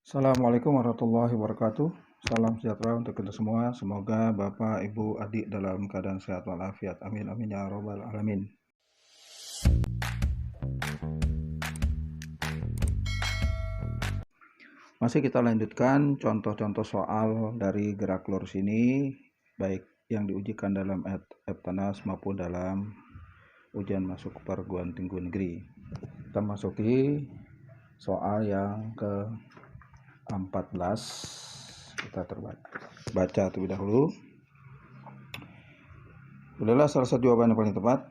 Assalamualaikum warahmatullahi wabarakatuh. Salam sejahtera untuk kita semua. Semoga Bapak, Ibu, Adik dalam keadaan sehat walafiat. Amin, amin ya robbal alamin. Masih kita lanjutkan contoh-contoh soal dari gerak lurus ini, baik yang diujikan dalam EBTANAS maupun dalam ujian masuk perguruan tinggi negeri. Kita masuki soal yang ke-14. Kita baca terlebih dahulu. Adalah salah satu jawaban yang paling tepat.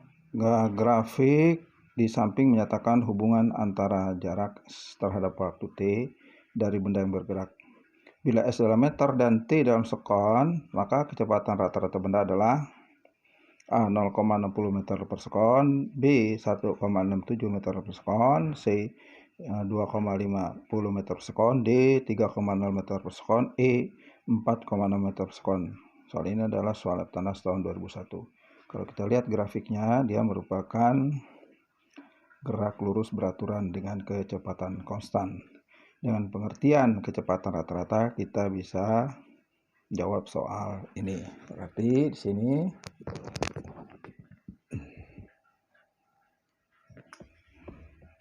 Grafik di samping menyatakan hubungan antara jarak terhadap waktu T dari benda yang bergerak. Bila S dalam meter dan T dalam sekon, maka kecepatan rata-rata benda adalah A 0,60 meter per sekon, B 1,67 meter per sekon, C 2,50 meter per sekon, D 3,0 meter per sekon, E 4,6 meter per sekon. Soal ini adalah soal EBTANAS tahun 2001. Kalau kita lihat grafiknya, dia merupakan gerak lurus beraturan dengan kecepatan konstan. Dengan pengertian kecepatan rata-rata, kita bisa jawab soal ini. Berarti di sini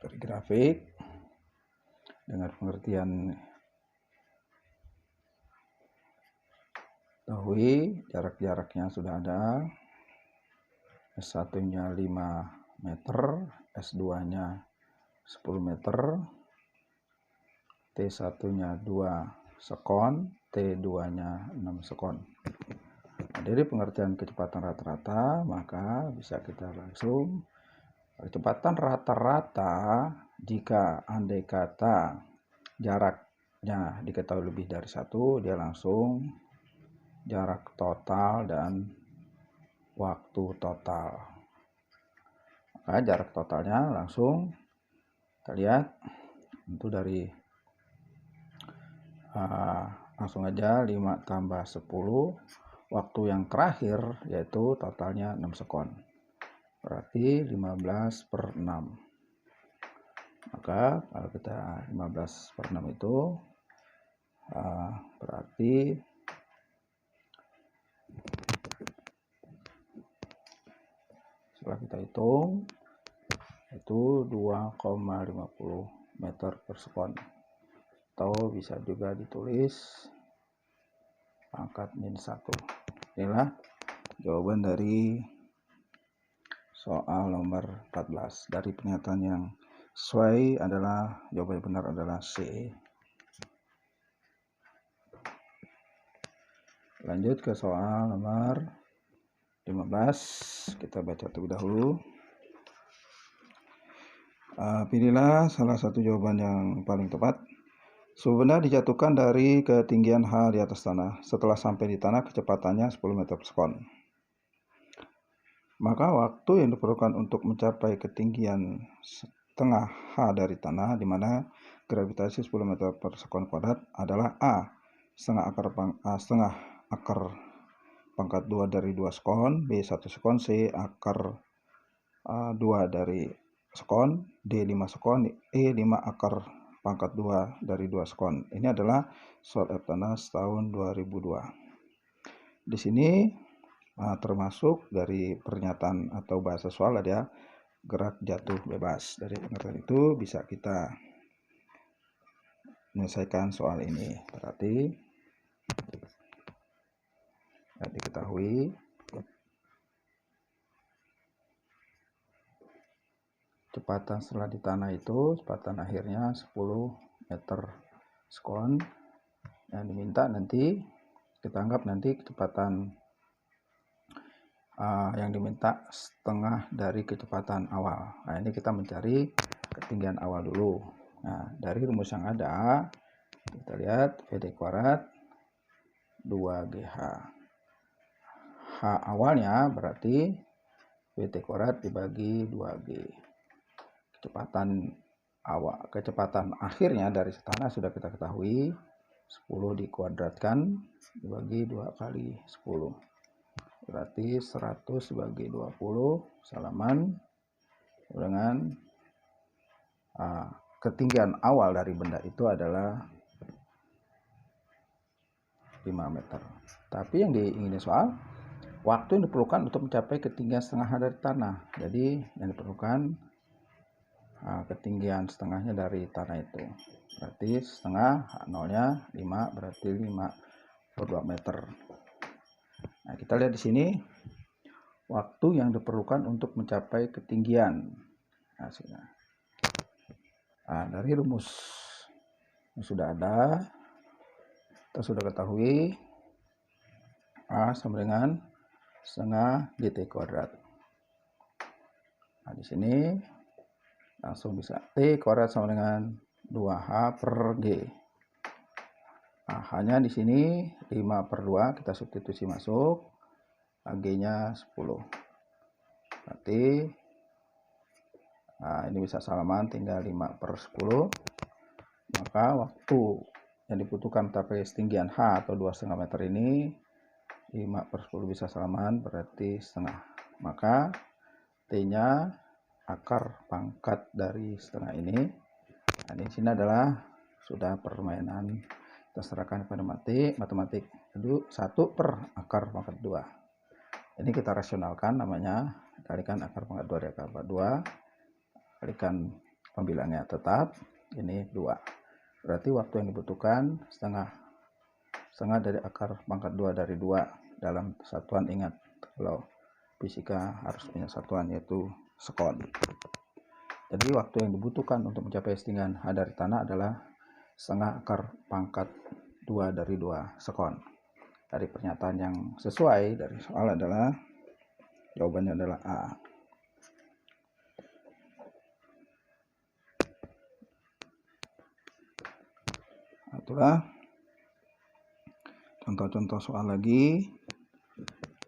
dari grafik dengan pengertian ketahui jarak-jaraknya sudah ada. S1-nya 5 meter, S2-nya 10 meter, T1-nya 2 sekon, T2-nya 6 sekon. Nah, dari pengertian kecepatan rata-rata, maka bisa kita langsung kecepatan rata-rata jika andai kata jaraknya diketahui lebih dari 1, dia langsung jarak total dan waktu total. Maka jarak totalnya langsung kita lihat itu dari langsung aja 5 tambah 10, waktu yang terakhir yaitu totalnya 6 sekon, berarti 15/6. Maka kalau kita 15/6 itu berarti setelah kita hitung itu 2,50 meter per sekon, atau bisa juga ditulis pangkat -1. Inilah jawaban dari soal nomor 14. Dari pernyataan yang sesuai adalah jawaban yang benar adalah C. Lanjut ke soal nomor 15. Kita baca terlebih dahulu. Pilihlah salah satu jawaban yang paling tepat. Sebuah benda dijatuhkan dari ketinggian H di atas tanah. Setelah sampai di tanah, kecepatannya 10 meter per sekon. Maka waktu yang diperlukan untuk mencapai ketinggian setengah H dari tanah, di mana gravitasi 10 meter per sekon kuadrat adalah A, setengah akar pangkat 2 dari 2 sekon, B 1 sekon, C akar 2 dari sekon, D 5 sekon, E 5 akar pangkat 2 dari 2 sekon. Ini adalah soal EBTANAS tahun 2002. Di sini termasuk dari pernyataan atau bahasa soal ada gerak jatuh bebas. Dari pengertian itu bisa kita menyelesaikan soal ini. Berarti diketahui kecepatan setelah di tanah itu kecepatan akhirnya 10 meter sekon. Yang diminta nanti kita anggap nanti kecepatan yang diminta setengah dari kecepatan awal. Nah, ini kita mencari ketinggian awal dulu. Nah, dari rumus yang ada kita lihat VD kuadrat 2GH. H awalnya berarti VT kuadrat dibagi 2G. Kecepatan akhirnya dari tanah sudah kita ketahui, 10 dikuadratkan dibagi 2 kali 10. Berarti 100 bagi 20 salaman dengan ketinggian awal dari benda itu adalah 5 meter. Tapi yang diingini soal, waktu yang diperlukan untuk mencapai ketinggian setengah H dari tanah. Jadi yang diperlukan ketinggian setengahnya dari tanah itu. Berarti setengah, nolnya 5, berarti 5/2 meter. Nah, kita lihat di sini waktu yang diperlukan untuk mencapai ketinggian. Nah, dari rumus yang sudah ada, kita sudah ketahui A sama dengan setengah GT kuadrat. Nah, di sini langsung bisa T kuadrat sama dengan 2H per G. Nah, hanya di sini 5/2 kita substitusi masuk, G-nya 10. Berarti ini bisa salaman, tinggal 5/10. Maka waktu yang dibutuhkan mencapai ketinggian H atau 2,5 meter ini 5/10 bisa salaman, berarti setengah. Maka T-nya akar pangkat dari setengah ini. Nah, di sini adalah sudah permainan, kita serahkan kepada matematik. Jadi 1 per akar pangkat 2. Ini kita rasionalkan, namanya kalikan akar pangkat 2 dari akar pangkat 2, kalikan pembilangnya tetap, ini 2. Berarti waktu yang dibutuhkan setengah dari akar pangkat 2 dari 2 dalam satuan. Ingat, kalau fisika harus punya satuan, yaitu sekon. Jadi waktu yang dibutuhkan untuk mencapai ketinggian H dari tanah adalah setengah akar pangkat 2 dari 2 sekon. Dari pernyataan yang sesuai dari soal adalah jawabannya adalah A. Itulah contoh-contoh soal lagi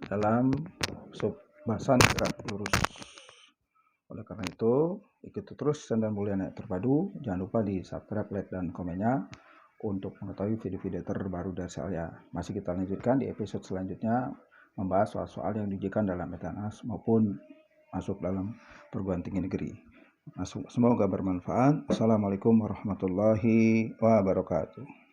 dalam subbahasan gerak lurus. Oleh karena itu, ikuti terus Senda Mulyana Terpadu. Jangan lupa di subscribe, like, dan komennya untuk mengetahui video-video terbaru dari saya. Masih kita lanjutkan di episode selanjutnya, membahas soal-soal yang diujikan dalam Metanas maupun masuk dalam perguruan tinggi negeri. Semoga bermanfaat. Assalamualaikum warahmatullahi wabarakatuh.